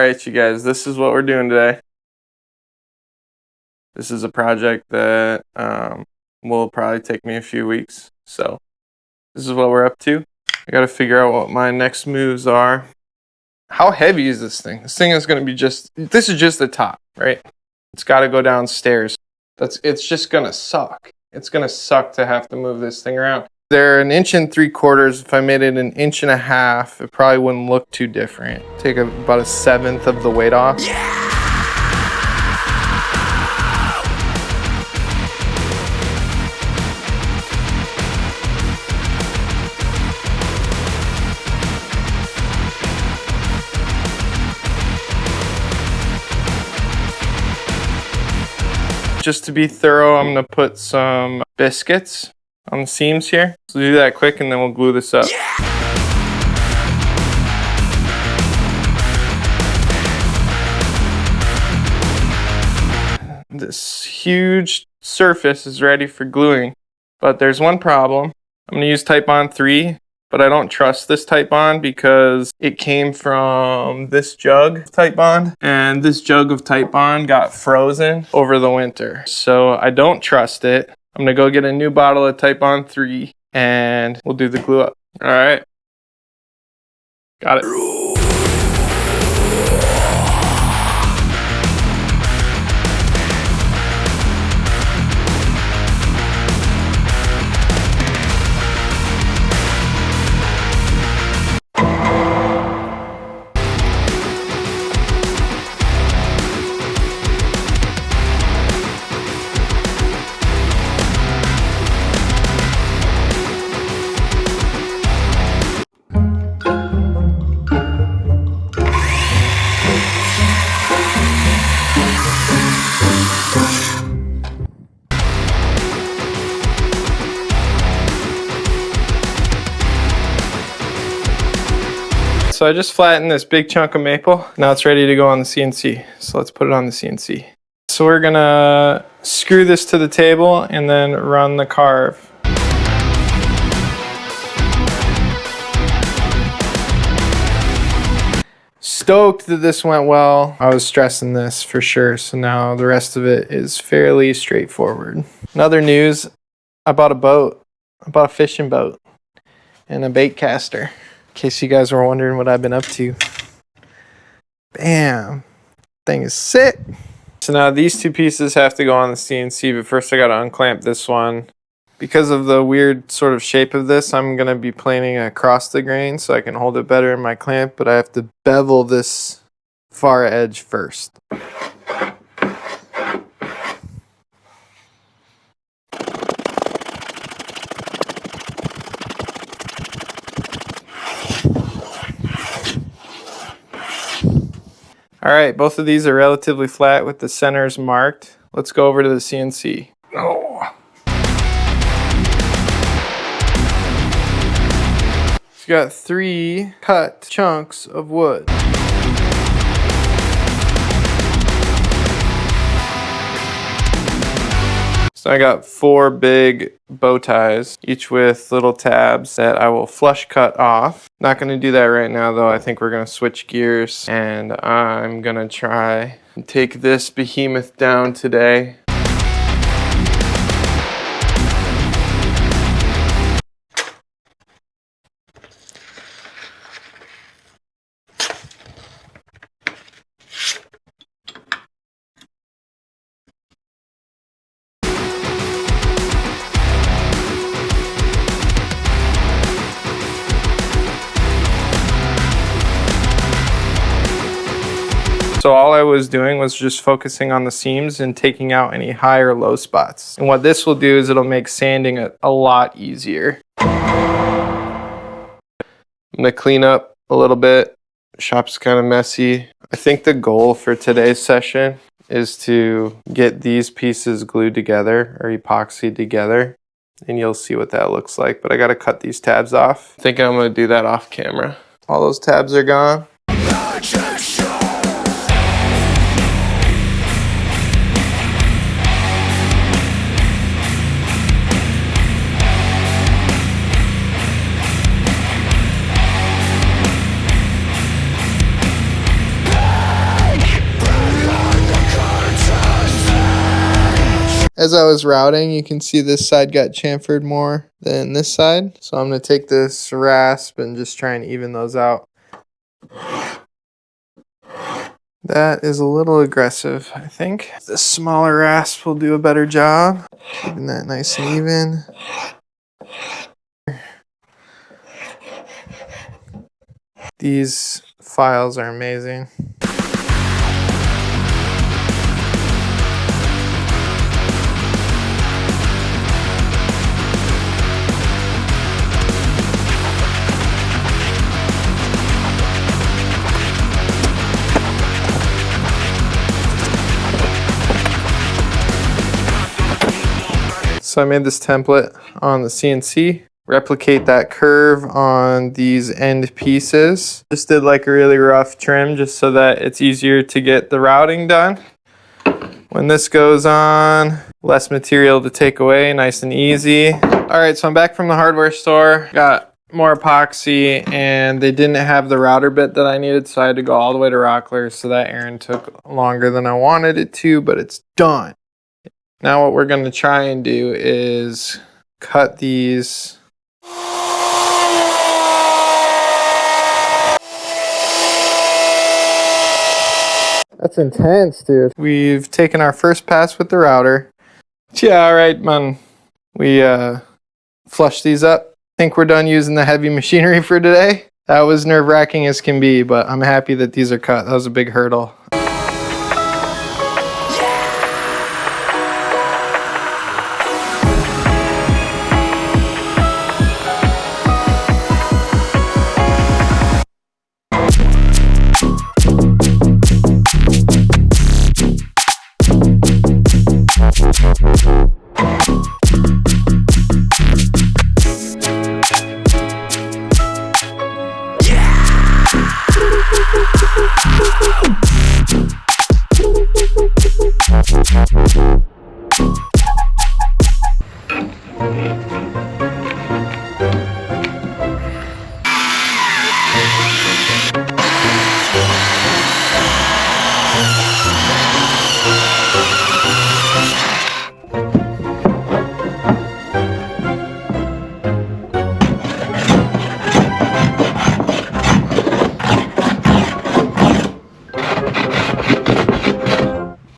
Alright, you guys, this is what we're doing today. This is a project that will probably take me a few weeks. So this is what we're up to. I gotta figure out what my next moves are. How heavy is this thing? This thing is gonna be this is just the top, right? It's gotta go downstairs. It's just gonna suck. It's gonna suck to have to move this thing around. They're 1 3/4 inches. If I made it 1.5 inches, it probably wouldn't look too different. Take about 1/7 of the weight off. Yeah! Just to be thorough, I'm gonna put some biscuits on the seams here. So do that quick and then we'll glue this up. Yeah! This huge surface is ready for gluing, but there's one problem. I'm gonna use Titebond 3, but I don't trust this Titebond because it came from this jug of Titebond, and this jug of Titebond got frozen over the winter. So I don't trust it. I'm gonna go get a new bottle of Titebond 3 and we'll do the glue up. All right. Got it. So I just flattened this big chunk of maple. Now it's ready to go on the CNC. So let's put it on the CNC. So we're gonna screw this to the table and then run the carve. Stoked that this went well. I was stressing this for sure. So now the rest of it is fairly straightforward. In other news, I bought a boat. I bought a fishing boat and a bait caster. In case you guys were wondering what I've been up to. Bam. Thing is sick. So now these two pieces have to go on the CNC, but first I gotta unclamp this one. Because of the weird sort of shape of this, I'm gonna be planing across the grain so I can hold it better in my clamp, but I have to bevel this far edge first. All right, both of these are relatively flat with the centers marked. Let's go over to the CNC. Oh. So you got 3 cut chunks of wood. So I got 4 big bow ties, each with little tabs that I will flush cut off. Not gonna do that right now though. I think we're gonna switch gears and I'm gonna try and take this behemoth down today. So all I was doing was just focusing on the seams and taking out any high or low spots. And what this will do is it'll make sanding a lot easier. I'm gonna clean up a little bit. Shop's kind of messy. I think the goal for today's session is to get these pieces glued together or epoxied together. And you'll see what that looks like. But I gotta cut these tabs off. I think I'm gonna do that off camera. All those tabs are gone. As I was routing, you can see this side got chamfered more than this side. So I'm going to take this rasp and just try and even those out. That is a little aggressive, I think. The smaller rasp will do a better job, keeping that nice and even. These files are amazing. So I made this template on the CNC. Replicate that curve on these end pieces. Just did like a really rough trim just so that it's easier to get the routing done. When this goes on, less material to take away, nice and easy. All right, so I'm back from the hardware store. Got more epoxy and they didn't have the router bit that I needed, so I had to go all the way to Rockler, so that errand took longer than I wanted it to, but it's done. Now what we're going to try and do is cut these. That's intense, dude. We've taken our first pass with the router. Yeah, all right, man. We flushed these up. Think we're done using the heavy machinery for today. That was nerve-wracking as can be, but I'm happy that these are cut. That was a big hurdle.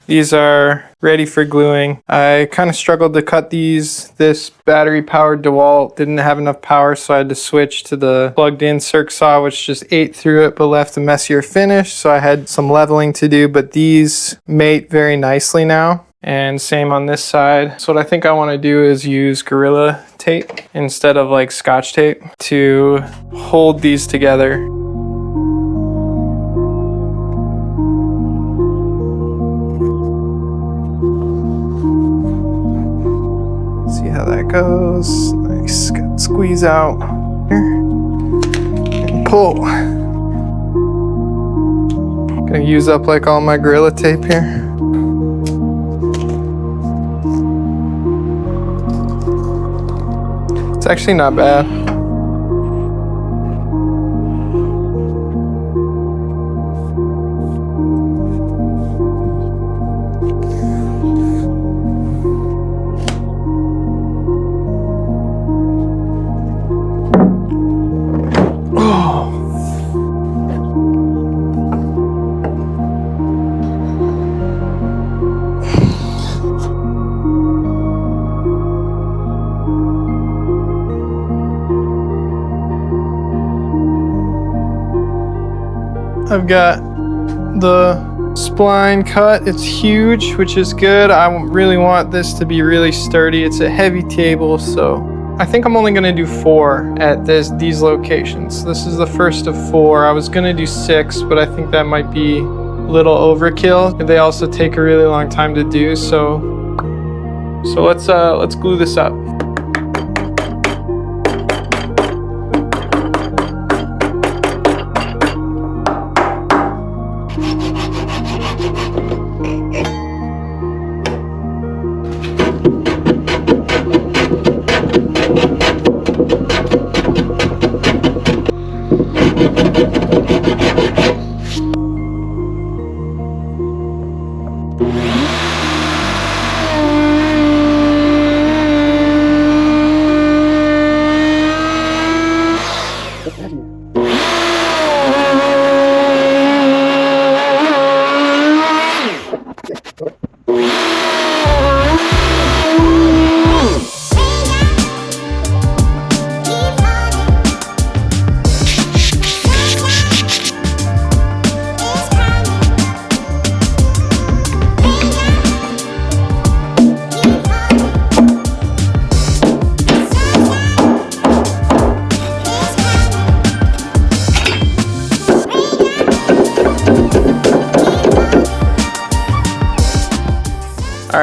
These are ready for gluing. I kind of struggled to cut these. This battery powered DeWalt didn't have enough power, so I had to switch to the plugged in circ saw, which just ate through it but left a messier finish. So I had some leveling to do, but these mate very nicely now. And same on this side. So what I think I want to do is use Gorilla tape instead of like Scotch tape to hold these together. See how that goes. Nice. Squeeze out here and pull. Gonna use up like all my Gorilla tape here. It's actually not bad. I've got the spline cut. It's huge, which is good. I really want this to be really sturdy. It's a heavy table, so I think I'm only gonna do 4 at these locations. This is the first of 4. I was gonna do 6, but I think that might be a little overkill. They also take a really long time to do, so let's glue this up.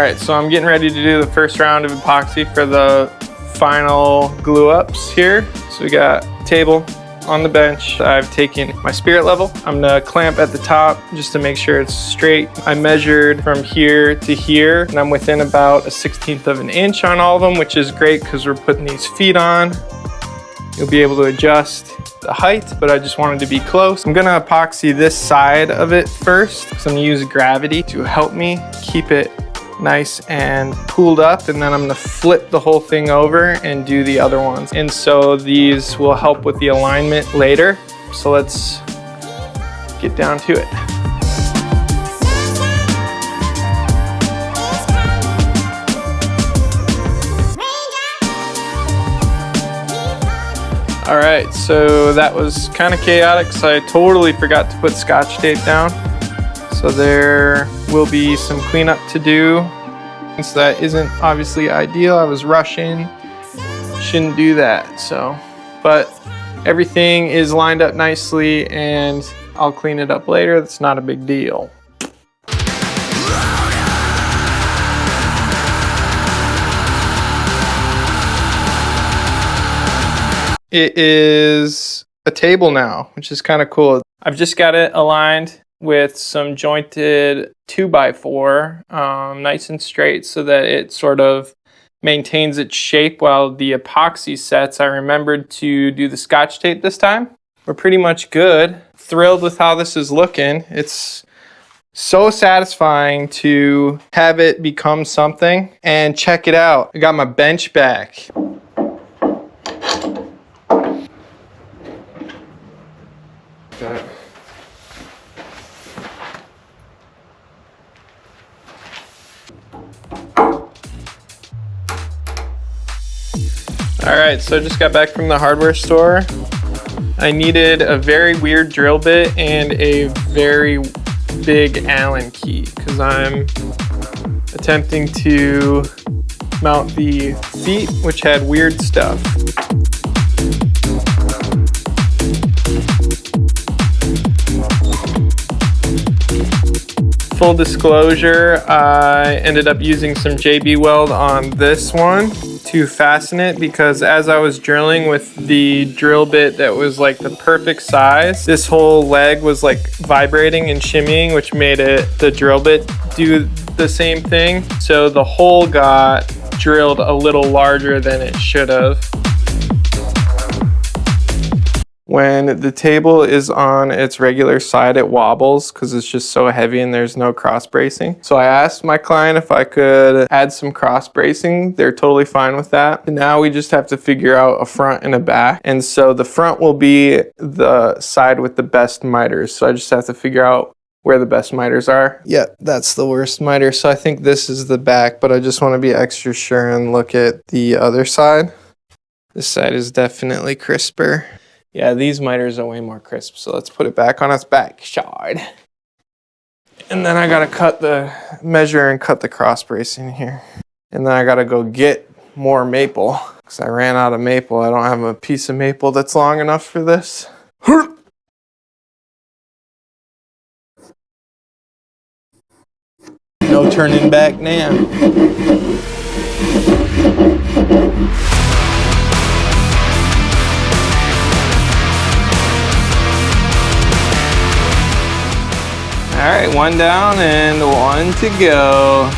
right, so I'm getting ready to do the first round of epoxy for the final glue ups here. So we got table on the bench. I've taken my spirit level. I'm gonna clamp at the top just to make sure it's straight. I measured from here to here, and I'm within about 1/16 of an inch on all of them, which is great because we're putting these feet on. You'll be able to adjust the height, but I just wanted to be close. I'm gonna epoxy this side of it first, because I'm gonna use gravity to help me keep it nice and pulled up, and then I'm gonna flip the whole thing over and do the other ones. And so these will help with the alignment later. So let's get down to it. All right, so that was kind of chaotic, so I totally forgot to put Scotch tape down. So there will be some cleanup to do. Since that isn't obviously ideal, I was rushing, shouldn't do that, so. But everything is lined up nicely and I'll clean it up later. That's not a big deal. It is a table now, which is kind of cool. I've just got it aligned with some jointed 2x4, nice and straight, so that it sort of maintains its shape while the epoxy sets. I remembered to do the Scotch tape this time. We're pretty much good. Thrilled with how this is looking. It's so satisfying to have it become something. And check it out, I got my bench back. Alright, so I just got back from the hardware store. I needed a very weird drill bit and a very big Allen key because I'm attempting to mount the feet, which had weird stuff. Full disclosure, I ended up using some JB weld on this one to fasten it because as I was drilling with the drill bit that was like the perfect size, this whole leg was like vibrating and shimmying, which made the drill bit do the same thing. So the hole got drilled a little larger than it should have. When the table is on its regular side, it wobbles because it's just so heavy and there's no cross bracing. So I asked my client if I could add some cross bracing. They're totally fine with that. And now we just have to figure out a front and a back. And so the front will be the side with the best miters. So I just have to figure out where the best miters are. Yeah, that's the worst miter. So I think this is the back, but I just want to be extra sure and look at the other side. This side is definitely crisper. Yeah, these miters are way more crisp, so let's put it back on its back side. And then I gotta measure and cut the cross bracing here. And then I gotta go get more maple, because I ran out of maple. I don't have a piece of maple that's long enough for this. No turning back now. All right, one down and one to go.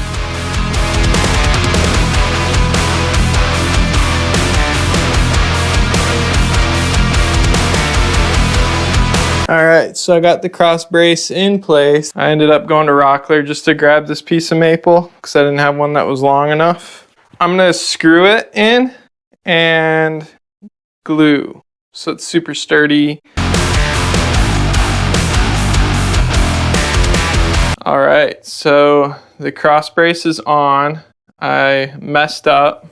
All right, so I got the cross brace in place. I ended up going to Rockler just to grab this piece of maple because I didn't have one that was long enough. I'm gonna screw it in and glue so it's super sturdy. All right, so the cross brace is on. I messed up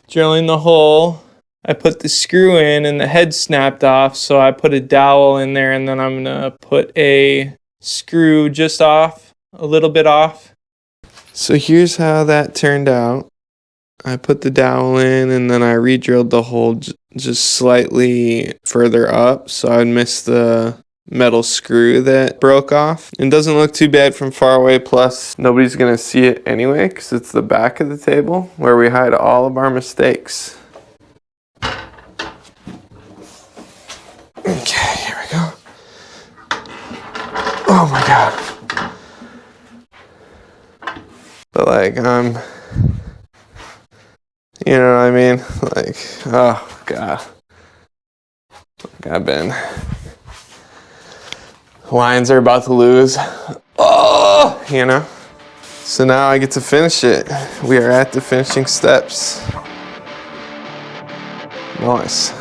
drilling the hole. I put the screw in and the head snapped off, so I put a dowel in there and then I'm gonna put a screw just off, a little bit off. So here's how that turned out. I put the dowel in and then I re-drilled the hole just slightly further up so I'd miss the metal screw that broke off. It doesn't look too bad from far away, plus nobody's gonna see it anyway because it's the back of the table where we hide all of our mistakes. Okay, here we go. Oh my God. But like, you know what I mean? Like, oh God. Like I've been. Lions are about to lose. Oh, you know? So now I get to finish it. We are at the finishing steps. Nice.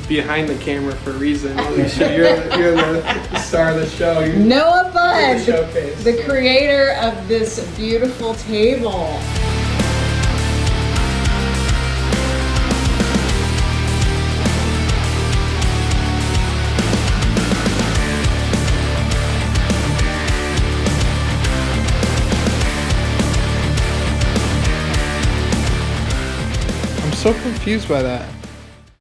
Behind the camera for a reason. You're the star of the show. Noah Budd, showcase. the creator of this beautiful table. I'm so confused by that.